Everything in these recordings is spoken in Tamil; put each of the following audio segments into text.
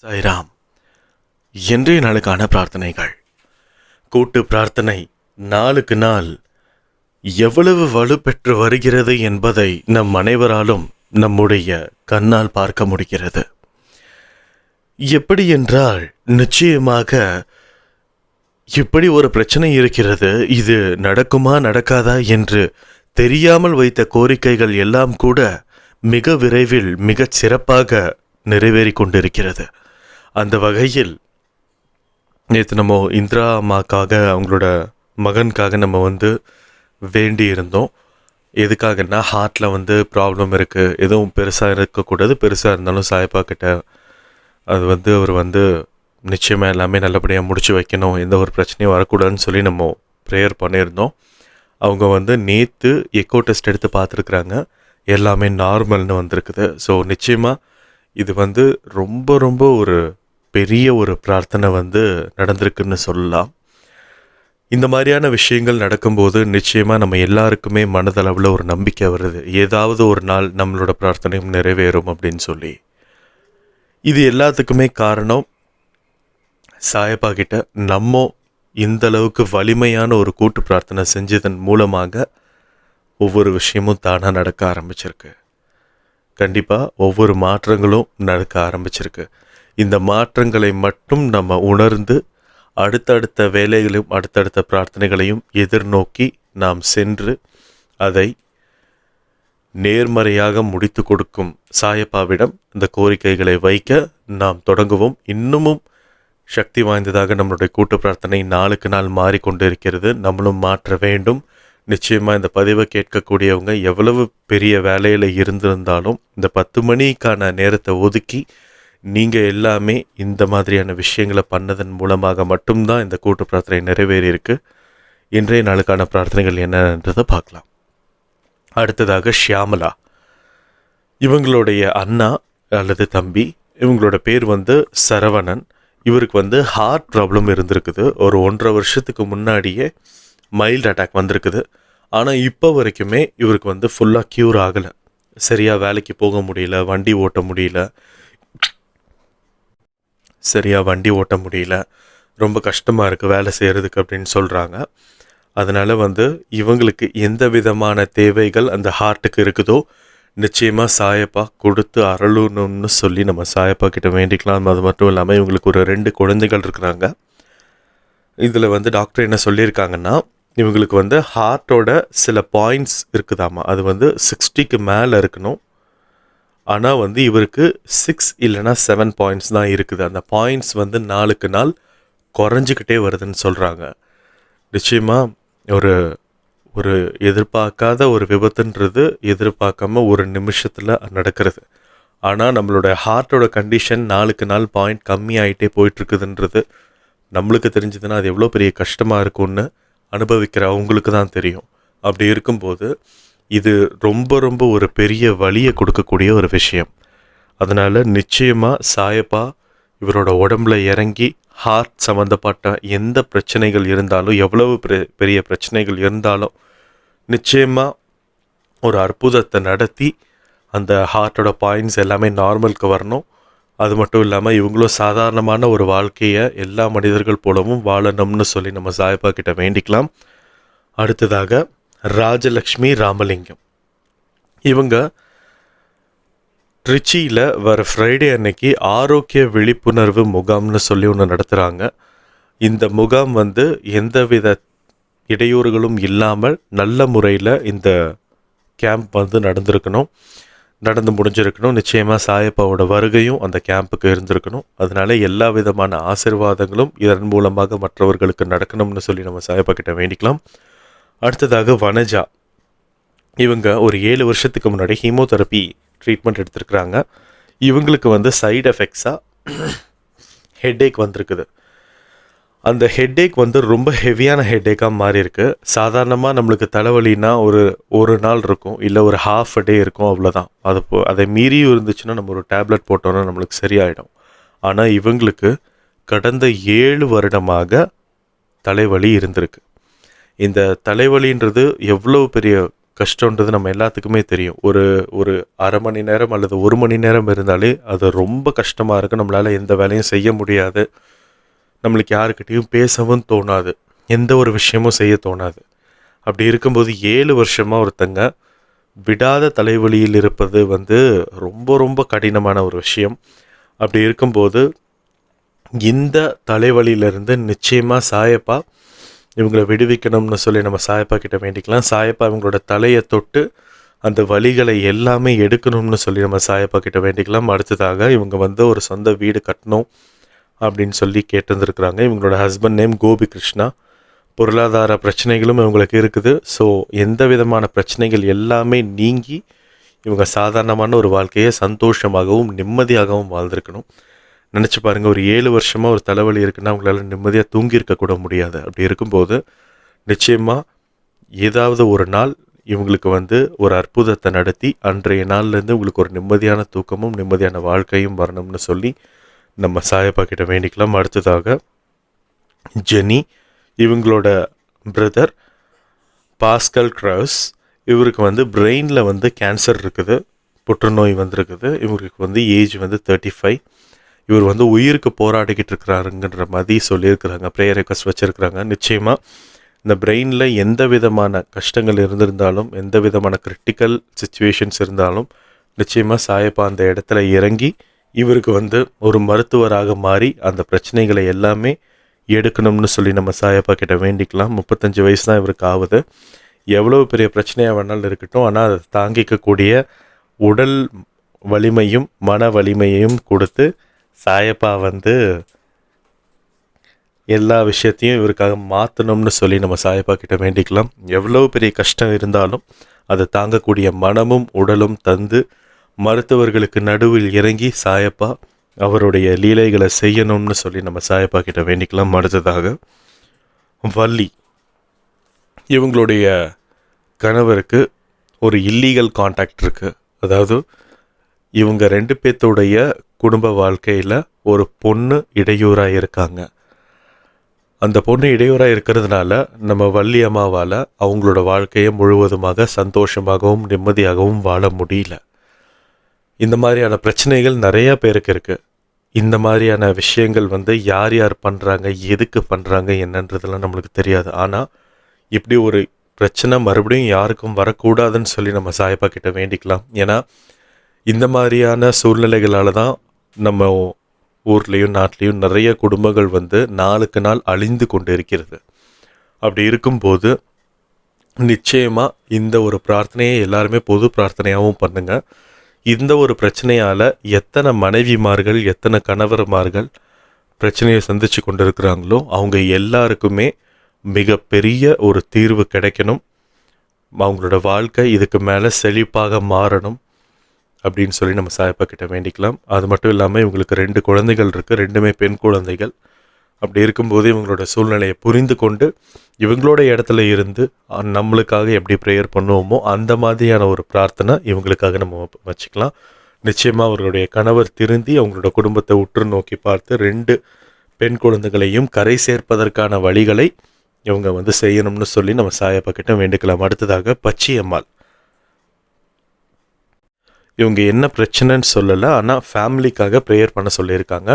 சாய்ராம். இன்றைய நாளுக்கான பிரார்த்தனைகள். கூட்டு பிரார்த்தனை நாளுக்கு நாள் எவ்வளவு வலுப்பெற்று வருகிறது என்பதை நம் அனைவராலும் நம்முடைய கண்ணால் பார்க்க முடிகிறது. எப்படி என்றால், நிச்சயமாக இப்படி ஒரு பிரச்சனை இருக்கிறது, இது நடக்குமா நடக்காதா என்று தெரியாமல் வைத்த கோரிக்கைகள் எல்லாம் கூட மிக விரைவில் மிகச் சிறப்பாக நிறைவேறி கொண்டிருக்கிறது. அந்த வகையில் நேற்று நம்ம இந்திரா அம்மாக்காக, அவங்களோட மகனுக்காக நம்ம வேண்டி இருந்தோம். எதுக்காகன்னா, ஹார்ட்டில் ப்ராப்ளம் இருக்குது, எதுவும் பெருசாக இருக்கக்கூடாது, பெருசாக இருந்தாலும் சாயப்பா கிட்ட அது அவர் நிச்சயமாக எல்லாமே நல்லபடியாக முடிச்சு வைக்கணும், எந்த ஒரு பிரச்சனையும் வரக்கூடாதுன்னு சொல்லி நம்ம ப்ரேயர் பண்ணியிருந்தோம். அவங்க நேற்று எக்கோ டெஸ்ட் எடுத்து பார்த்துருக்குறாங்க, எல்லாமே நார்மல்னு வந்திருக்குது. ஸோ நிச்சயமாக இது ரொம்ப ரொம்ப ஒரு பெரிய ஒரு பிரார்த்தனை நடந்திருக்குன்னு சொல்லலாம். இந்த மாதிரியான விஷயங்கள் நடக்கும்போது நிச்சயமாக நம்ம எல்லாருக்குமே மனதளவில் ஒரு நம்பிக்கை வருது, ஏதாவது ஒரு நாள் நம்மளோட பிரார்த்தனையும் நிறைவேறும் அப்படின்னு சொல்லி. இது எல்லாத்துக்குமே காரணம் சாயப்பா கிட்ட நம்ம இந்த அளவுக்கு வலிமையான ஒரு கூட்டு பிரார்த்தனை செஞ்சதன் மூலமாக ஒவ்வொரு விஷயமும் தானாக நடக்க ஆரம்பிச்சிருக்கு. கண்டிப்பாக ஒவ்வொரு மாற்றங்களும் நடக்க ஆரம்பிச்சிருக்கு. இந்த மாற்றங்களை மட்டும் நம்ம உணர்ந்து அடுத்தடுத்த வேலைகளையும் அடுத்தடுத்த பிரார்த்தனைகளையும் எதிர்நோக்கி நாம் சென்று அதை நேர்மறையாக முடித்து கொடுக்கும் சாயப்பாவிடம் இந்த கோரிக்கைகளை வைக்க நாம் தொடங்குவோம். இன்னமும் சக்தி வாய்ந்ததாக நம்மளுடைய கூட்டு பிரார்த்தனை நாளுக்கு நாள் மாறிக்கொண்டிருக்கிறது. நம்மளும் மாற்ற வேண்டும். நிச்சயமாக இந்த பதிவை கேட்கக்கூடியவங்க எவ்வளவு பெரிய வேலையில் இருந்திருந்தாலும் இந்த 10 மணிக்கான நேரத்தை ஒதுக்கி நீங்கள் எல்லாமே இந்த மாதிரியான விஷயங்களை பண்ணதன் மூலமாக மட்டும்தான் இந்த கூட்டு பிரார்த்தனை நிறைவேறியிருக்கு. இன்றைய நாளுக்கான பிரார்த்தனைகள் என்னன்றதை பார்க்கலாம். அடுத்ததாக ஷியாமலா, இவங்களுடைய அண்ணா அல்லது தம்பி, இவங்களோட பேர் சரவணன். இவருக்கு ஹார்ட் ப்ராப்ளம் இருந்திருக்குது. ஒரு 1.5 வருஷத்துக்கு முன்னாடியே மைல்டு அட்டாக் வந்திருக்குது. ஆனால் இப்போ வரைக்குமே இவருக்கு ஃபுல்லாக க்யூர் ஆகலை. சரியாக வேலைக்கு போக முடியல, வண்டி ஓட்ட முடியல, ரொம்ப கஷ்டமாக இருக்குது வேலை செய்கிறதுக்கு அப்படின்னு சொல்கிறாங்க. அதனால் இவங்களுக்கு எந்த விதமான தேவைகள் அந்த ஹார்ட்டுக்கு இருக்குதோ நிச்சயமாக சாயப்பா கொடுத்து அருளணும்னு சொல்லி நம்ம சாயப்பா கிட்ட வேண்டிக்கலாம். அது மட்டும் இல்லாமல் இவங்களுக்கு ஒரு 2 குழந்தைகள் இருக்கிறாங்க. இதில் டாக்டர் என்ன சொல்லியிருக்காங்கன்னா, இவங்களுக்கு ஹார்ட்டோட சில பாயிண்ட்ஸ் இருக்குதாமா, அது 60க்கு மேலே இருக்கணும். ஆனால் இவருக்கு 6 இல்லைனா 7 பாயிண்ட்ஸ் தான் இருக்குது. அந்த பாயிண்ட்ஸ் நாளுக்கு நாள் குறைஞ்சிக்கிட்டே வருதுன்னு சொல்கிறாங்க. நிச்சயமாக ஒரு எதிர்பார்க்காத ஒரு விபத்துன்றது எதிர்பார்க்காம ஒரு நிமிஷத்தில் நடக்கிறது. ஆனால் நம்மளோட ஹார்ட்டோட கண்டிஷன் நாளுக்கு நாள் பாயிண்ட் கம்மியாகிட்டே போயிட்டுருக்குதுன்றது நம்மளுக்கு தெரிஞ்சதுன்னா அது எவ்வளோ பெரிய கஷ்டமாக இருக்கும்னு அனுபவிக்கிற அவங்களுக்கு தான் தெரியும். அப்படி இருக்கும்போது இது ரொம்ப ரொம்ப ஒரு பெரிய வலியை கொடுக்கக்கூடிய ஒரு விஷயம். அதனால் நிச்சயமாக சாயப்பா இவரோட உடம்புல இறங்கி ஹார்ட் சம்மந்தப்பட்ட எந்த பிரச்சனைகள் இருந்தாலும், எவ்வளவு பெரிய பிரச்சனைகள் இருந்தாலும் நிச்சயமாக ஒரு அற்புதத்தை நடத்தி அந்த ஹார்ட்டோட பாயிண்ட்ஸ் எல்லாமே நார்மலுக்கு வரணும். அது மட்டும் இல்லாமல் இவங்களும் சாதாரணமான ஒரு வாழ்க்கையை எல்லா மனிதர்கள் போலவும் வாழணும்னு சொல்லி நம்ம சாயப்பா கிட்ட வேண்டிக்கலாம். அடுத்ததாக ராஜலக்ஷ்மி ராமலிங்கம், இவங்க ட்ரிச்சியில் வர ஃப்ரைடே அன்னைக்கு ஆரோக்கிய விழிப்புணர்வு முகாம்னு சொல்லி ஒன்று நடத்துகிறாங்க. இந்த முகாம் எந்தவித இடையூறுகளும் இல்லாமல் நல்ல முறையில் இந்த கேம்ப் நடந்து முடிஞ்சிருக்கணும். நிச்சயமாக சாயப்பாவோட வருகையும் அந்த கேம்புக்கு இருந்திருக்கணும். அதனால எல்லா விதமான ஆசீர்வாதங்களும் இதன் மூலமாக மற்றவர்களுக்கு நடக்கணும்னு சொல்லி நம்ம சாயப்பா கிட்ட வேண்டிக்கலாம். அடுத்ததாக வனஜா, இவங்க ஒரு 7 வருஷத்துக்கு முன்னாடி ஹீமோதெரப்பி ட்ரீட்மெண்ட் எடுத்திருக்கிறாங்க. இவங்களுக்கு சைடு எஃபெக்ட்ஸாக ஹெட்டேக் வந்திருக்குது. அந்த ஹெட்டேக் ரொம்ப ஹெவியான ஹெட்டேக்காக மாறி இருக்கு. சாதாரணமாக நம்மளுக்கு தலைவலின்னா ஒரு நாள் இருக்கும், இல்லை ஒரு ஹாஃப் டே இருக்கும், அவ்வளோதான். அதை மீறியும் இருந்துச்சுன்னா நம்ம ஒரு டேப்லெட் போட்டோன்னா நம்மளுக்கு சரியாயிடும். ஆனால் இவங்களுக்கு கடந்த 7 வருடமாக தலைவலி இருந்திருக்கு. இந்த தலைவலின்றது எவ்வளோ பெரிய கஷ்டன்றது நம்ம எல்லாத்துக்குமே தெரியும். ஒரு ஒரு அரை மணி நேரம் அல்லது 1 மணி நேரம் இருந்தாலே அது ரொம்ப கஷ்டமாக இருக்கும். நம்மளால் எந்த வேலையும் செய்ய முடியாது. நம்மளுக்கு யாருக்கிட்டேயும் பேசவும் தோணாது. எந்த ஒரு விஷயமும் செய்ய தோணாது. அப்படி இருக்கும்போது 7 வருஷமாக ஒருத்தங்க விடாத தலைவலியில் இருப்பது வந்து ரொம்ப ரொம்ப கடினமான ஒரு விஷயம். அப்படி இருக்கும்போது இந்த தலைவலியிலிருந்து நிச்சயமாக சாயப்பா இவங்களை விடுவிக்கணும்னு சொல்லி நம்ம சாயப்பா கிட்ட வேண்டிக்கலாம். சாயப்பா இவங்களோட தலையை தொட்டு அந்த வலிகளை எல்லாமே எடுக்கணும்னு சொல்லி நம்ம சாயப்பா கிட்ட வேண்டிக்கலாம். அடுத்ததாக இவங்க வந்து ஒரு சொந்த வீடு கட்டணும் அப்படின்னு சொல்லி கேட்டிருந்துருக்குறாங்க. இவங்களோட ஹஸ்பண்ட் நேம் கோபி கிருஷ்ணா. பொருளாதார பிரச்சனைகளும் இவங்களுக்கு இருக்குது. ஸோ எந்த விதமான பிரச்சனைகள் எல்லாமே நீங்கி இவங்க சாதாரணமான ஒரு வாழ்க்கையை சந்தோஷமாகவும் நிம்மதியாகவும் வாழ்ந்திருக்கணும். நினச்சி பாருங்கள், ஒரு 7 வருஷமாக ஒரு தலைவலி இருக்குன்னா அவங்களால நிம்மதியாக தூங்கியிருக்க கூட முடியாது. அப்படி இருக்கும்போது நிச்சயமாக ஏதாவது ஒரு நாள் இவங்களுக்கு வந்து ஒரு அற்புதத்தை நடத்தி அன்றைய நாள்லேருந்து உங்களுக்கு ஒரு நிம்மதியான தூக்கமும் நிம்மதியான வாழ்க்கையும் வரணும்னு சொல்லி நம்ம சாயப்பா கிட்ட வேண்டிக்கலாம். அடுத்ததாக ஜெனி, இவங்களோட பிரதர் பாஸ்கல் கிரவுஸ், இவருக்கு வந்து பிரெயினில் வந்து கேன்சர் இருக்குது, புற்றுநோய் வந்திருக்குது. இவருக்கு வந்து ஏஜ் வந்து 35. இவர் வந்து உயிருக்கு போராடிக்கிட்டு இருக்கிறாருங்கிற மாதிரி சொல்லியிருக்கிறாங்க. ப்ரேயர் ரெக்வஸ்ட் வச்சுருக்கிறாங்க. நிச்சயமாக இந்த பிரெயினில் எந்த விதமான கஷ்டங்கள் இருந்திருந்தாலும், எந்த விதமான கிரிட்டிக்கல் சுச்சுவேஷன்ஸ் இருந்தாலும் நிச்சயமாக சாயப்பா அந்த இடத்துல இறங்கி இவருக்கு வந்து ஒரு மருத்துவராக மாறி அந்த பிரச்சனைகளை எல்லாமே எடுக்கணும்னு சொல்லி நம்ம சாயப்பா கிட்ட வேண்டிக்கலாம். 35 வயசு தான் இவருக்கு ஆகுது. எவ்வளோ பெரிய பிரச்சனையாக வேணாலும் இருக்கட்டும், ஆனால் அதை தாங்கிக்கக்கூடிய உடல் வலிமையும் மன வலிமையையும் கொடுத்து சாயப்பா வந்து எல்லா விஷயத்தையும் இவருக்காக மாற்றணும்னு சொல்லி நம்ம சாயப்பா கிட்ட வேண்டிக்கலாம். எவ்வளோ பெரிய கஷ்டம் இருந்தாலும் அதை தாங்கக்கூடிய மனமும் உடலும் தந்து மருத்துவர்களுக்கு நடுவில் இறங்கி சாயப்பா அவருடைய லீலைகளை செய்யணும்னு சொல்லி நம்ம சாயப்பா கிட்ட வேண்டிக்கலாம். அடுத்ததாக வள்ளி, இவங்களுடைய கணவருக்கு ஒரு இல்லீகல் கான்டாக்ட் இருக்குது. அதாவது இவங்க 2 பேர்த்துடைய குடும்ப வாழ்க்கையில் ஒரு பொண்ணு இடையூறாக இருக்காங்க. அந்த பொண்ணு இடையூறாக இருக்கிறதுனால நம்ம வள்ளி அம்மாவால் அவங்களோட வாழ்க்கையை முழுவதுமாக சந்தோஷமாகவும் நிம்மதியாகவும் வாழ முடியல. இந்த மாதிரியான பிரச்சனைகள் நிறையா பேருக்கு இருக்குது. இந்த மாதிரியான விஷயங்கள் வந்து யார் யார் பண்ணுறாங்க, எதுக்கு பண்ணுறாங்க என்னன்றதெல்லாம் நம்மளுக்கு தெரியாது. ஆனால் இப்படி ஒரு பிரச்சனை மறுபடியும் யாருக்கும் வரக்கூடாதுன்னு சொல்லி நம்ம சாயப்பா கிட்ட வேண்டிக்கலாம். ஏன்னா இந்த மாதிரியான சூழ்நிலைகளால் தான் நம்ம ஊர்லேயும் நாட்டிலையும் நிறைய குடும்பங்கள் வந்து நாளுக்கு நாள் அழிந்து கொண்டு இருக்கிறது. அப்படி இருக்கும்போது நிச்சயமாக இந்த ஒரு பிரார்த்தனையை எல்லாருமே பொது பிரார்த்தனையாகவும் பண்ணுங்கள். இந்த ஒரு பிரச்சனையால் எத்தனை மனைவிமார்கள் எத்தனை கணவர்மார்கள் பிரச்சனையை சந்தித்து கொண்டு இருக்கிறாங்களோ அவங்க எல்லாருக்குமே மிகப்பெரிய ஒரு தீர்வு கிடைக்கணும். அவங்களோட வாழ்க்கை இதுக்கு மேலே செழிப்பாக மாறணும் அப்படின்னு சொல்லி நம்ம சாயப்பா கிட்ட வேண்டிக்கலாம். அது மட்டும் இல்லாமல் இவங்களுக்கு 2 குழந்தைகள் இருக்குது, 2மே பெண் குழந்தைகள். அப்படி இருக்கும்போது இவங்களோட சூழ்நிலையை புரிந்து கொண்டு இவங்களோட இடத்துல இருந்து நம்மளுக்காக எப்படி ப்ரேயர் பண்ணுவோமோ அந்த மாதிரியான ஒரு பிரார்த்தனை இவங்களுக்காக நம்ம வச்சுக்கலாம். நிச்சயமாக அவர்களுடைய கணவர் திருந்தி அவங்களோட குடும்பத்தை உற்று நோக்கி பார்த்து 2 பெண் குழந்தைகளையும் கரை சேர்ப்பதற்கான வழிகளை இவங்க வந்து செய்யணும்னு சொல்லி நம்ம சாயப்பா கிட்ட வேண்டிக்கலாம். அடுத்ததாக பச்சையம்மாள், இவங்க என்ன பிரச்சனைன்னு சொல்லலை, ஆனால் ஃபேமிலிக்காக ப்ரேயர் பண்ண சொல்லியிருக்காங்க.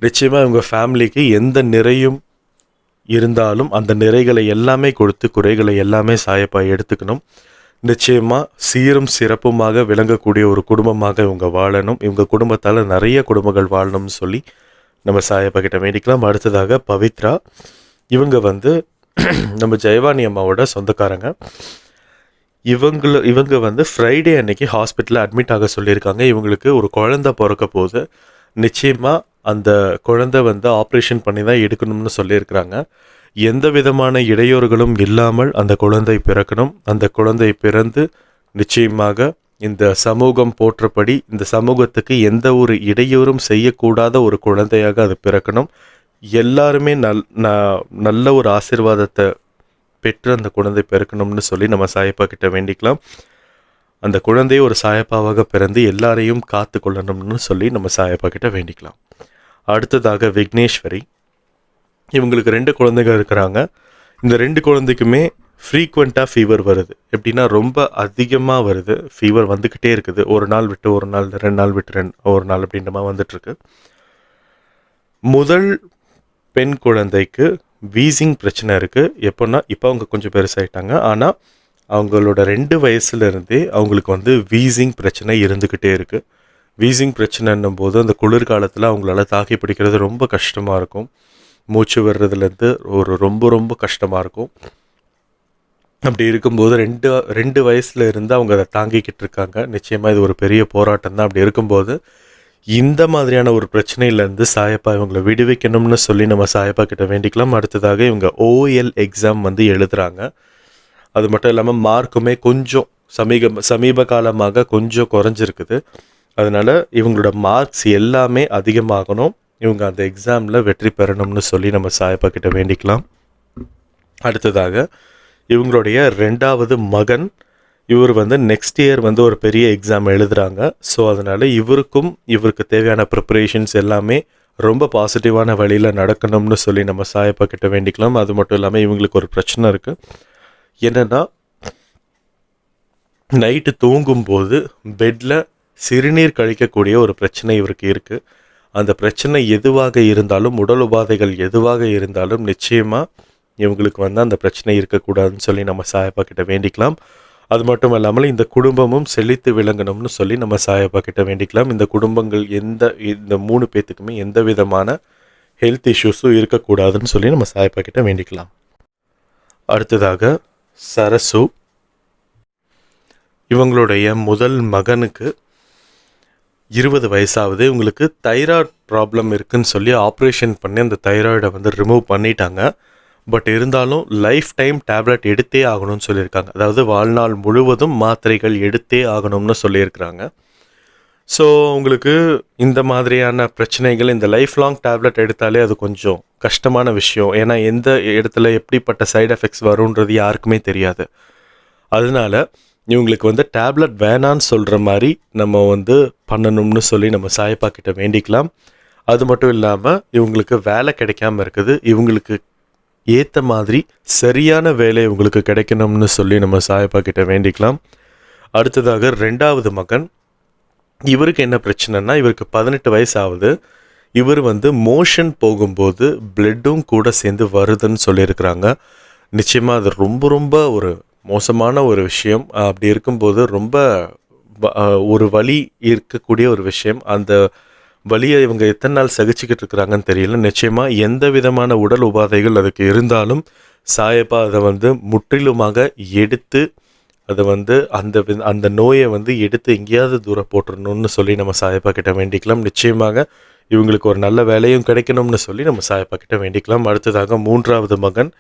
நிச்சயமாக இவங்க ஃபேமிலிக்கு எந்த நிறையும் இருந்தாலும் அந்த நிறைகளை எல்லாமே கொடுத்து குறைகளை எல்லாமே சாயப்பா எடுத்துக்கணும். நிச்சயமாக சீரும் சிறப்புமாக விளங்கக்கூடிய ஒரு குடும்பமாக இவங்க வாழணும். இவங்க குடும்பத்தால் நிறைய குடும்பங்கள் வாழணும்னு சொல்லி நம்ம சாயப்பா கிட்ட வேண்டிக்கலாம். அடுத்ததாக பவித்ரா, இவங்க வந்து நம்ம ஜெயவாணி அம்மாவோட சொந்தக்காரங்க. இவங்க வந்து ஃப்ரைடே அன்னைக்கு ஹாஸ்பிட்டலில் அட்மிட் ஆக சொல்லியிருக்காங்க. இவங்களுக்கு ஒரு குழந்தை பிறக்க போகுது. நிச்சயமாக அந்த குழந்தை வந்து ஆப்ரேஷன் பண்ணி தான் எடுக்கணும்னு சொல்லியிருக்கிறாங்க. எந்த விதமான இடையூறுகளும் இல்லாமல் அந்த குழந்தை பிறக்கணும். அந்த குழந்தை பிறந்து நிச்சயமாக இந்த சமூகம் போற்றபடி இந்த சமூகத்துக்கு எந்த ஒரு இடையூறும் செய்யக்கூடாத ஒரு குழந்தையாக அது பிறக்கணும். எல்லாருமே நல்ல ஒரு ஆசீர்வாதத்தை பெற்று அந்த குழந்தை பிறக்கணும்னு சொல்லி நம்ம சாயப்பா கிட்ட வேண்டிக்கலாம். அந்த குழந்தையை ஒரு சாயப்பாவாக பிறந்து எல்லாரையும் காத்து கொள்ளணும்னு சொல்லி நம்ம சாயப்பா கிட்ட வேண்டிக்கலாம். அடுத்ததாக விக்னேஸ்வரி, இவங்களுக்கு 2 குழந்தைகள் இருக்கிறாங்க. இந்த 2 குழந்தைக்குமே ஃப்ரீக்வெண்ட்டாக ஃபீவர் வருது. எப்படின்னா ரொம்ப அதிகமாக வருது. ஃபீவர் வந்துக்கிட்டே இருக்குது. ஒரு நாள் விட்டு ஒரு நாள், 2 நாள் விட்டு ஒரு நாள் அப்படின்ற மாதிரி வந்துட்டுருக்கு. முதல் பெண் குழந்தைக்கு வீசிங் பிரச்சனை இருக்குது. எப்போன்னா இப்போ அவங்க கொஞ்சம் பெருசாகிட்டாங்க. ஆனால் அவங்களோட 2 வயசுலேருந்தே அவங்களுக்கு வந்து வீசிங் பிரச்சனை இருந்துக்கிட்டே இருக்குது. வீசிங் பிரச்சனைன்னும் போது அந்த குளிர்காலத்தில் அவங்களால தாக்கி பிடிக்கிறது ரொம்ப கஷ்டமாக இருக்கும். மூச்சு வர்றதுலேருந்து ரொம்ப ரொம்ப கஷ்டமாக இருக்கும். அப்படி இருக்கும்போது 2 வயசுல இருந்து அவங்க அதை தாங்கிக்கிட்டு இருக்காங்க. நிச்சயமாக இது ஒரு பெரிய போராட்டம் தான். அப்படி இருக்கும்போது இந்த மாதிரியான ஒரு பிரச்சனையிலேருந்து சாயப்பா இவங்களை விடுவிக்கணும்னு சொல்லி நம்ம சாயப்பா கிட்ட வேண்டிக்கலாம். அடுத்ததாக இவங்க OL எக்ஸாம் வந்து எழுதுகிறாங்க. அது மட்டும் இல்லாமல் மார்க்குமே கொஞ்சம் சமீப காலமாக கொஞ்சம் குறைஞ்சிருக்குது. அதனால் இவங்களோட மார்க்ஸ் எல்லாமே அதிகமாகணும். இவங்க அந்த எக்ஸாமில் வெற்றி பெறணும்னு சொல்லி நம்ம சாயப்பா கிட்ட வேண்டிக்கலாம். அடுத்ததாக இவங்களுடைய 2வது மகன், இவர் வந்து நெக்ஸ்ட் இயர் வந்து ஒரு பெரிய எக்ஸாம் எழுதுகிறாங்க. ஸோ அதனால் இவருக்கு தேவையான ப்ரிப்பரேஷன்ஸ் எல்லாமே ரொம்ப பாசிட்டிவான வழியில் நடக்கணும்னு சொல்லி நம்ம சாயப்பா கிட்ட வேண்டிக்கலாம். அது மட்டும் இல்லாமல் இவங்களுக்கு ஒரு பிரச்சனை இருக்குது. என்னென்னா நைட்டு தூங்கும்போது பெட்டில் சிறுநீர் கழிக்கக்கூடிய ஒரு பிரச்சனை இவருக்கு இருக்குது. அந்த பிரச்சனை எதுவாக இருந்தாலும், உடல் உபாதைகள் எதுவாக இருந்தாலும் நிச்சயமாக இவங்களுக்கு வந்து அந்த பிரச்சனை இருக்கக்கூடாதுன்னு சொல்லி நம்ம சாயப்பா கிட்ட வேண்டிக்கலாம். அது மட்டும் இல்லாமல் இந்த குடும்பமும் செழித்து விளங்கணும்னு சொல்லி நம்ம சாயப்பா கிட்ட வேண்டிக்கலாம். இந்த குடும்பங்கள் இந்த 3 பேத்துக்குமே எந்த விதமான ஹெல்த் இஷ்யூஸும் இருக்கக்கூடாதுன்னு சொல்லி நம்ம சாயப்பா கிட்ட வேண்டிக்கலாம். அடுத்ததாக சரசு, இவங்களுடைய முதல் மகனுக்கு 20 வயசாகுது. இவங்களுக்கு தைராய்டு ப்ராப்ளம் இருக்குதுன்னு சொல்லி ஆப்ரேஷன் பண்ணி அந்த தைராய்டை வந்து ரிமூவ் பண்ணிட்டாங்க. பட் இருந்தாலும் லைஃப் டைம் டேப்லெட் எடுத்தே ஆகணும்னு சொல்லியிருக்காங்க. அதாவது வாழ்நாள் முழுவதும் மாத்திரைகள் எடுத்தே ஆகணும்னு சொல்லியிருக்கிறாங்க. ஸோ உங்களுக்கு இந்த மாதிரியான பிரச்சனைகள், இந்த லைஃப் லாங் டேப்லெட் எடுத்தாலே அது கொஞ்சம் கஷ்டமான விஷயம். ஏன்னா எந்த இடத்துல எப்படிப்பட்ட சைடு எஃபெக்ட்ஸ் வரும்ன்றது யாருக்குமே தெரியாது. அதனால இவங்களுக்கு வந்து டேப்லெட் வேணான்னு சொல்கிற மாதிரி நம்ம வந்து பண்ணணும்னு சொல்லி நம்ம சாயப்பா கிட்ட வேண்டிக்கலாம். அது மட்டும் இல்லாமல் இவங்களுக்கு வேலை கிடைக்காம இருக்குது. இவங்களுக்கு ஏற்ற மாதிரி சரியான வேலை இவங்களுக்கு கிடைக்கணும்னு சொல்லி நம்ம சாயப்பா கிட்ட வேண்டிக்கலாம். அடுத்ததாக 2வது மகன், இவருக்கு என்ன பிரச்சனைனா இவருக்கு 18 வயசு ஆகுது. இவர் வந்து மோஷன் போகும்போது பிளட்டும் கூட சேர்ந்து வருதுன்னு சொல்லியிருக்கிறாங்க. நிச்சயமாக அது ரொம்ப ரொம்ப ஒரு மோசமான ஒரு விஷயம். அப்படி இருக்கும்போது ரொம்ப ஒரு வலி இருக்கக்கூடிய ஒரு விஷயம். அந்த வலியை இவங்க எத்தனை நாள் சகிச்சுக்கிட்டு இருக்கிறாங்கன்னு தெரியல. நிச்சயமாக எந்த விதமான உடல் உபாதைகள் அதுக்கு இருந்தாலும் சாயப்பா அதை வந்து முற்றிலுமாக எடுத்து அதை வந்து அந்த நோயை வந்து எடுத்து எங்கேயாவது தூரம் போட்டுடணும்னு சொல்லி நம்ம சாயப்பா கிட்ட வேண்டிக்கலாம். நிச்சயமாக இவங்களுக்கு ஒரு நல்ல வேலையும் கிடைக்கணும்னு சொல்லி நம்ம சாயப்பா கிட்ட வேண்டிக்கலாம். அடுத்ததாக 3வது மகன்,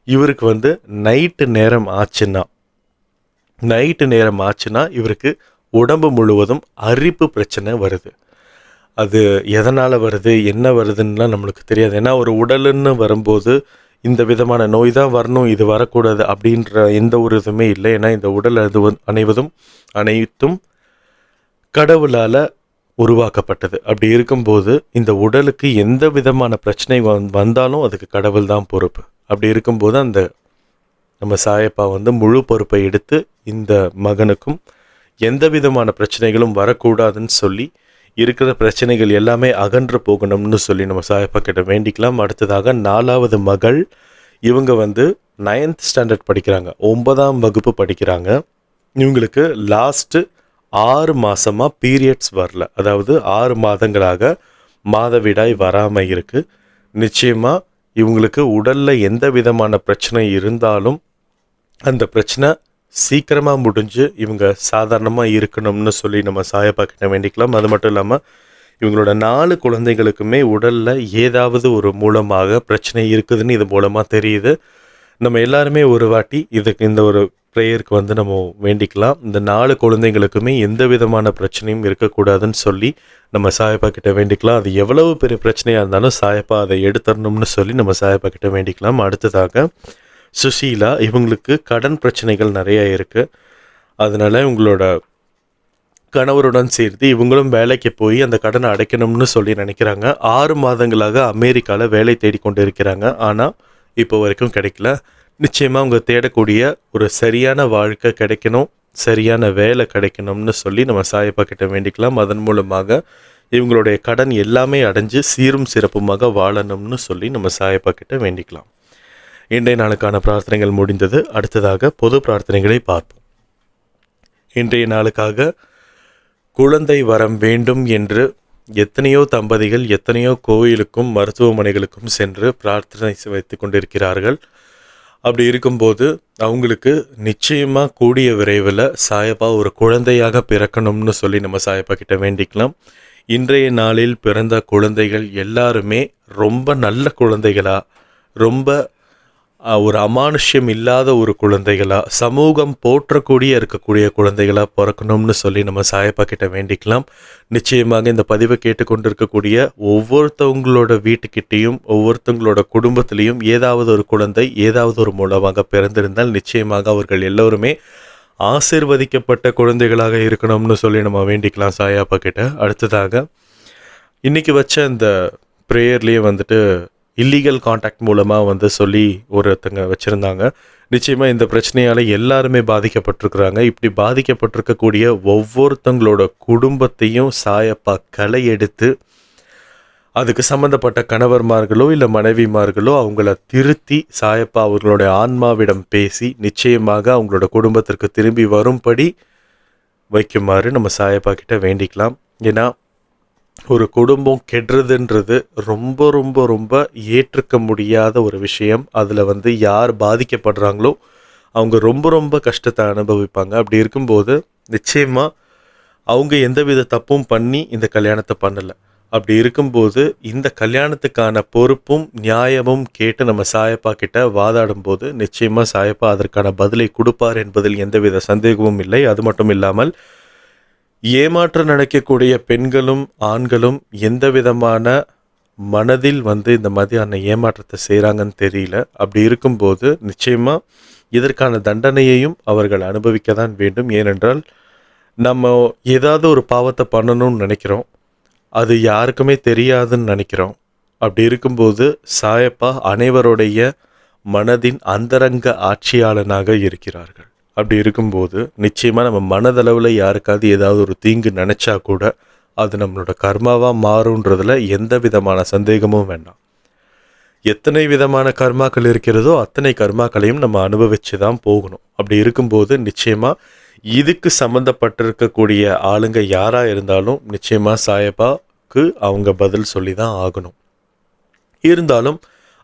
இவருக்கு வந்து நைட்டு நேரம் ஆச்சுன்னா இவருக்கு உடம்பு முழுவதும் அரிப்பு பிரச்சனை வருது. அது எதனால் வருது, என்ன வருதுன்னுலாம் நம்மளுக்கு தெரியாது. ஏன்னா ஒரு உடலுன்னு வரும்போது இந்த விதமான நோய் தான் வரணும், இது வரக்கூடாது அப்படின்ற எந்த ஒரு இதுவுமே இல்லை. ஏன்னா இந்த உடல் அனைத்தும் கடவுளால் உருவாக்கப்பட்டது. அப்படி இருக்கும்போது இந்த உடலுக்கு எந்த விதமான பிரச்சனை வந்தாலும் அதுக்கு கடவுள் தான் பொறுப்பு. அப்படி இருக்கும்போது நம்ம சாயப்பா வந்து முழு பொறுப்பை எடுத்து இந்த மகனுக்கும் எந்த விதமான பிரச்சனைகளும் வரக்கூடாதுன்னு சொல்லி இருக்கிற பிரச்சனைகள் எல்லாமே அகன்று போகணும்னு சொல்லி நம்ம சாயப்பா கிட்ட வேண்டிக்கலாம். அடுத்ததாக 4வது மகள், இவங்க வந்து 9th ஸ்டாண்டர்ட் படிக்கிறாங்க, 9ஆம் வகுப்பு படிக்கிறாங்க. இவங்களுக்கு லாஸ்ட்டு 6 மாதமாக பீரியட்ஸ் வரல. அதாவது 6 மாதங்களாக மாதவிடாய் வராமல் இருக்குது. நிச்சயமாக இவங்களுக்கு உடலில் எந்த விதமான பிரச்சனை இருந்தாலும் அந்த பிரச்சனை சீக்கிரமாக முடிஞ்சு இவங்க சாதாரணமாக இருக்கணும்னு சொல்லி நம்ம சாயப்பா கிட்ட வேண்டிக்கலாம். அது மட்டும் இல்லாமல் இவங்களோட 4 குழந்தைகளுக்குமே உடலில் ஏதாவது ஒரு மூலமாக பிரச்சனை இருக்குதுன்னு இது மூலமாக தெரியுது. நம்ம எல்லாருமே ஒரு வாட்டி இந்த ஒரு ப்ரேயருக்கு வந்து நம்ம வேண்டிக்கலாம். இந்த 4 குழந்தைங்களுக்குமே எந்த விதமான பிரச்சனையும் இருக்கக்கூடாதுன்னு சொல்லி நம்ம சாயப்பா கிட்ட வேண்டிக்கலாம். அது எவ்வளவு பெரிய பிரச்சனையாக இருந்தாலும் சாயப்பா அதை எடுத்துடணும்னு சொல்லி நம்ம சாயப்பா கிட்ட வேண்டிக்கலாம். அடுத்ததாக சுசீலா, இவங்களுக்கு கடன் பிரச்சனைகள் நிறைய இருக்குது. அதனால் இவங்களோட கணவருடன் சேர்த்து இவங்களும் வேலைக்கு போய் அந்த கடனை அடைக்கணும்னு சொல்லி நினைக்கிறாங்க. 6 மாதங்களாக அமெரிக்காவில் வேலை தேடி கொண்டு இருக்கிறாங்க. ஆனால் இப்போ வரைக்கும் கிடைக்கல. நிச்சயமாக அவங்க தேடக்கூடிய ஒரு சரியான வாழ்க்கை கிடைக்கணும், சரியான வேலை கிடைக்கணும்னு சொல்லி நம்ம சாயப்பா கிட்ட வேண்டிக்கலாம். அதன் மூலமாக இவங்களுடைய கடன் எல்லாமே அடைஞ்சு சீரும் சிறப்புமாக வாழணும்னு சொல்லி நம்ம சாயப்பா கிட்ட வேண்டிக்கலாம். இன்றைய நாளுக்கான பிரார்த்தனைகள் முடிந்தது. அடுத்ததாக பொது பிரார்த்தனைகளை பார்ப்போம். இன்றைய நாளுக்காக குழந்தை வரம் வேண்டும் என்று எத்தனையோ தம்பதிகள் எத்தனையோ கோயிலுக்கும் மருத்துவமனைகளுக்கும் சென்று பிரார்த்தனை வைத்து கொண்டிருக்கிறார்கள். அப்படி இருக்கும்போது அவங்களுக்கு நிச்சயமாக கூடிய விரைவில் சாயப்பா ஒரு குழந்தையாக பிறக்கணும்னு சொல்லி நம்ம சாயப்பா கிட்ட வேண்டிக்கலாம். இன்றைய நாளில் பிறந்த குழந்தைகள் எல்லாருமே ரொம்ப நல்ல குழந்தைகளா, ரொம்ப ஒரு அமானுஷ்யம் இல்லாத ஒரு குழந்தைகளா, சமூகம் போற்றக்கூடிய இருக்கக்கூடிய குழந்தைகளா பிறக்கணும்னு சொல்லி நம்ம சாயப்பா கிட்ட வேண்டிக்கலாம். நிச்சயமாக இந்த பதிவை கேட்டுக்கொண்டிருக்கக்கூடிய ஒவ்வொருத்தவங்களோட வீட்டுக்கிட்டேயும் ஒவ்வொருத்தவங்களோட குடும்பத்திலையும் ஏதாவது ஒரு குழந்தை ஏதாவது ஒரு மூலமாக பிறந்திருந்தால் நிச்சயமாக அவர்கள் எல்லோருமே ஆசீர்வதிக்கப்பட்ட குழந்தைகளாக இருக்கணும்னு சொல்லி நம்ம வேண்டிக்கலாம் சாயப்பா கிட்ட. அடுத்ததாக இன்னைக்கு வச்ச அந்த ப்ரேயர்லேயே வந்துட்டு இல்லீகல் காண்டாக்ட் மூலமாக சொல்லி ஒருத்தங்க வச்சுருந்தாங்க. நிச்சயமாக இந்த பிரச்சனையால் எல்லாருமே பாதிக்கப்பட்டிருக்கிறாங்க. இப்படி பாதிக்கப்பட்டிருக்கக்கூடிய ஒவ்வொருத்தங்களோட குடும்பத்தையும் சாயப்பா களை எடுத்து அதுக்கு சம்மந்தப்பட்ட கணவர்மார்களோ இல்லை மனைவிமார்களோ அவங்கள திருத்தி சாயப்பா அவர்களுடைய ஆன்மாவிடம் பேசி நிச்சயமாக அவங்களோட குடும்பத்திற்கு திரும்பி வரும்படி வைக்குமாறு நம்ம சாயப்பா கிட்ட வேண்டிக்கலாம். ஏன்னா ஒரு குடும்பம் கெடுறதுன்றது ரொம்ப ரொம்ப ரொம்ப ஏற்றுக்க முடியாத ஒரு விஷயம். அதில் யார் பாதிக்கப்படுறாங்களோ அவங்க ரொம்ப ரொம்ப கஷ்டத்தை அனுபவிப்பாங்க. அப்படி இருக்கும்போது நிச்சயமாக அவங்க எந்தவித தப்பும் பண்ணி இந்த கல்யாணத்தை பண்ணலை. அப்படி இருக்கும்போது இந்த கல்யாணத்துக்கான பொறுப்பும் நியாயமும் கேட்டு நம்ம சாயப்பா கிட்ட வாதாடும் போது நிச்சயமாக சாயப்பா அதற்கான பதிலை கொடுப்பார் என்பதில் எந்தவித சந்தேகமும் இல்லை. அது மட்டும் இல்லாமல் ஏமாற்றம் நடக்கக்கூடிய பெண்களும் ஆண்களும் எந்த விதமான மனதில் இந்த மாதிரியான ஏமாற்றத்தை செய்கிறாங்கன்னு தெரியல. அப்படி இருக்கும்போது நிச்சயமாக இதற்கான தண்டனையையும் அவர்கள் அனுபவிக்க தான் வேண்டும். ஏனென்றால் நம்ம ஏதாவது ஒரு பாவத்தை பண்ணணும்னு நினைக்கிறோம், அது யாருக்குமே தெரியாதுன்னு நினைக்கிறோம். அப்படி இருக்கும்போது சாயப்பா அனைவருடைய மனதின் அந்தரங்க ஆட்சியாளனாக இருக்கிறார்கள். அப்படி இருக்கும்போது நிச்சயமாக நம்ம மனதளவில் யாருக்காவது ஏதாவது ஒரு தீங்கு நினச்சா கூட அது நம்மளோட கர்மாவாக மாறுன்றதில் எந்த விதமான சந்தேகமும் வேண்டாம். எத்தனை விதமான கர்மாக்கள் இருக்கிறதோ அத்தனை கர்மாக்களையும் நம்ம அனுபவிச்சு தான் போகணும். அப்படி இருக்கும்போது நிச்சயமாக இதுக்கு சம்மந்தப்பட்டிருக்கக்கூடிய ஆளுங்க யாராக இருந்தாலும் நிச்சயமாக சாயப்பாவுக்கு அவங்க பதில் சொல்லி தான் ஆகணும். இருந்தாலும்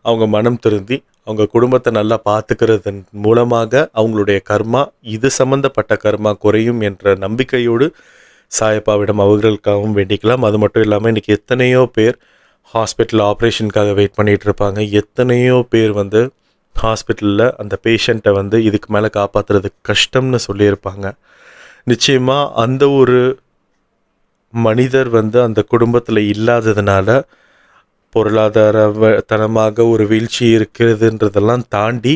அவங்க மனம் திருந்தி அவங்க குடும்பத்தை நல்லா பார்த்துக்கிறதன் மூலமாக அவங்களுடைய கர்மா இது சம்மந்தப்பட்ட கர்மா குறையும் என்ற நம்பிக்கையோடு சாயப்பாவிடம் அவர்களுக்காகவும் வேண்டிக்கலாம். அது மட்டும் இல்லாமல் இன்றைக்கி எத்தனையோ பேர் ஹாஸ்பிட்டல் ஆப்ரேஷனுக்காக வெயிட் பண்ணிகிட்டு இருப்பாங்க. எத்தனையோ பேர் ஹாஸ்பிட்டலில் அந்த பேஷண்ட்டை இதுக்கு மேலே காப்பாற்றுறதுக்கு கஷ்டம்னு சொல்லியிருப்பாங்க. நிச்சயமாக அந்த ஒரு மனிதர் அந்த குடும்பத்தில் இல்லாததுனால பொருளாதாரத்தனமாக ஒரு வீழ்ச்சி இருக்கிறதுன்றதெல்லாம் தாண்டி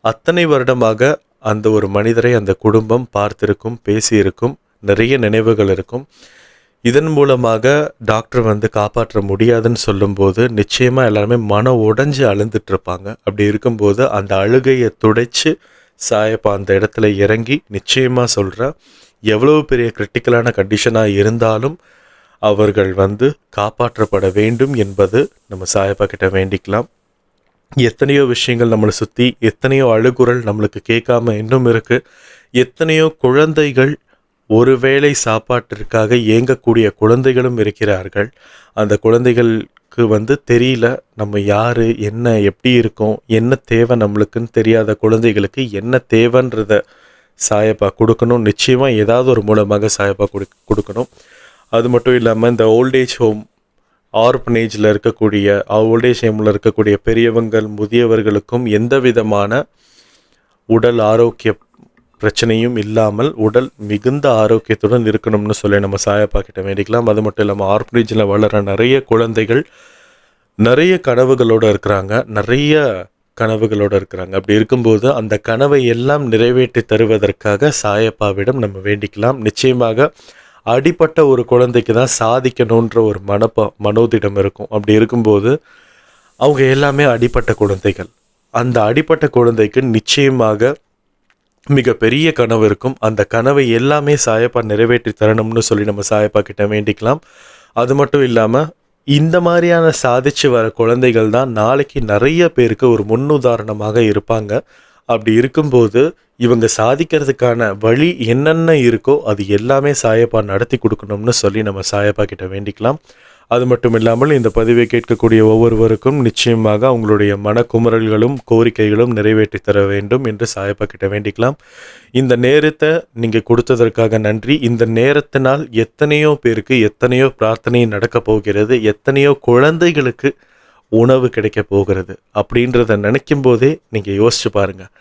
அத்தனை வருடமாக அந்த ஒரு மனிதரை அந்த குடும்பம் பார்த்திருக்கும், பேசியிருக்கும், நிறைய நினைவுகள் இருக்கும். இதன் மூலமாக டாக்டர் காப்பாற்ற முடியாதுன்னு சொல்லும்போது நிச்சயமாக எல்லாருமே மன உடைஞ்சு அழுந்துட்டுருப்பாங்க. அப்படி இருக்கும்போது அந்த அழுகையை துடைச்சு சாயப்பா அந்த இடத்துல இறங்கி நிச்சயமாக சொல்கிறேன், எவ்வளவு பெரிய கிரிட்டிக்கலான கண்டிஷனாக இருந்தாலும் அவர்கள் காப்பாற்றப்பட வேண்டும் என்பது நம்ம சாயப்பா கிட்ட வேண்டிக்கலாம். எத்தனையோ விஷயங்கள் நம்மளை சுற்றி, எத்தனையோ அழுகுரல் நம்மளுக்கு கேட்காம இன்னும் இருக்குது. எத்தனையோ குழந்தைகள் ஒருவேளை சாப்பாட்டிற்காக ஏங்கக்கூடிய குழந்தைகளும் இருக்கிறார்கள். அந்த குழந்தைகளுக்கு தெரியல நம்ம யார், என்ன, எப்படி இருக்கோம், என்ன தேவை நம்மளுக்குன்னு தெரியாத குழந்தைகளுக்கு என்ன தேவைன்றத சாயப்பா கொடுக்கணும். நிச்சயமாக ஏதாவது ஒரு மூலமாக சாயப்பா கொடுக்கணும். அது மட்டும் இல்லாமல் இந்த ஓல்டேஜ் ஹோம் ஆர்பனேஜில் இருக்கக்கூடிய ஓல்டேஜ் ஹோமில் இருக்கக்கூடிய பெரியவங்கள் முதியவர்களுக்கும் எந்த விதமான உடல் ஆரோக்கிய பிரச்சனையும் இல்லாமல் உடல் மிகுந்த ஆரோக்கியத்துடன் இருக்கணும்னு சொல்லி நம்ம சாயப்பா கிட்ட வேண்டிக்கலாம். அது மட்டும் இல்லாமல் ஆர்பனேஜில் வளர நிறைய குழந்தைகள் நிறைய கனவுகளோடு இருக்கிறாங்க, அப்படி இருக்கும்போது அந்த கனவை எல்லாம் நிறைவேற்றி தருவதற்காக சாயப்பாவிடம் நம்ம வேண்டிக்கலாம். நிச்சயமாக அடிப்பட்ட ஒரு குழந்தைக்கு தான் சாதிக்கணுன்ற ஒரு மனோதிடம் இருக்கும். அப்படி இருக்கும்போது அவங்க எல்லாமே அடிப்பட்ட குழந்தைகள். அந்த அடிப்பட்ட குழந்தைக்கு நிச்சயமாக மிகப்பெரிய கனவு இருக்கும். அந்த கனவை எல்லாமே சாயப்பா நிறைவேற்றி தரணும்னு சொல்லி நம்ம சாயப்பா கிட்ட வேண்டிக்கலாம். அது மட்டும் இல்லாமல் இந்த மாதிரியான சாதிச்சு வர குழந்தைகள் தான் நாளைக்கு நிறைய பேருக்கு ஒரு முன்னுதாரணமாக இருப்பாங்க. அப்படி இருக்கும்போது இவங்க சாதிக்கிறதுக்கான வழி என்னென்ன இருக்கோ அது எல்லாமே சாயப்பா நடத்தி கொடுக்கணும்னு சொல்லி நம்ம சாயப்பா கிட்ட வேண்டிக்கலாம். அது மட்டும் இல்லாமல் இந்த பதிவை கேட்கக்கூடிய ஒவ்வொருவருக்கும் நிச்சயமாக அவங்களுடைய மனக்குமுறல்களும் கோரிக்கைகளும் நிறைவேற்றி தர வேண்டும் என்று சாயப்பா கிட்ட வேண்டிக்கலாம். இந்த நேரத்தை நீங்கள் கொடுத்ததற்காக நன்றி. இந்த நேரத்தினால் எத்தனையோ பேருக்கு எத்தனையோ பிரார்த்தனை நடக்க போகிறது, எத்தனையோ குழந்தைகளுக்கு உணவு கிடைக்க போகிறது அப்படின்றத நினைக்கும் போதே நீங்கள் யோசிச்சு பாருங்கள்.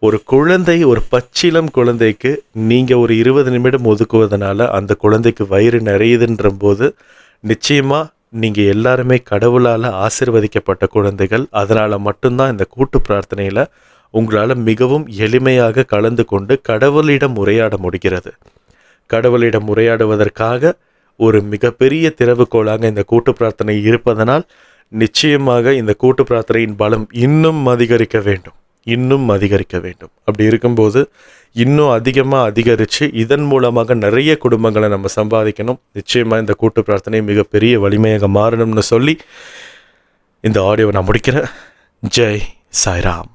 ஒரு குழந்தை, ஒரு பச்சிளம் குழந்தைக்கு நீங்கள் ஒரு 20 நிமிடம் ஒதுக்குவதனால அந்த குழந்தைக்கு வயிறு நிறையுதுன்ற போது நிச்சயமாக நீங்கள் எல்லாருமே கடவுளால் ஆசீர்வதிக்கப்பட்ட குழந்தைகள். அதனால் மட்டும்தான் இந்த கூட்டு பிரார்த்தனையில் உங்களால் மிகவும் எளிமையாக கலந்து கொண்டு கடவுளிடம் உரையாட முடிகிறது. கடவுளிடம் உரையாடுவதற்காக ஒரு மிகப்பெரிய திறவுகோலாக இந்த கூட்டு பிரார்த்தனை இருப்பதனால் நிச்சயமாக இந்த கூட்டு பிரார்த்தனையின் பலம் இன்னும் அதிகரிக்க வேண்டும். அப்படி இருக்கும்போது இன்னும் அதிகரித்து இதன் மூலமாக நிறைய குடும்பங்களை நம்ம சம்பாதிக்கணும். நிச்சயமாக இந்த கூட்டு பிரார்த்தனை மிகப்பெரிய வலிமையாக மாறணும்னு சொல்லி இந்த ஆடியோவை நான் முடிக்கிறேன். ஜெய் சாய்ராம்.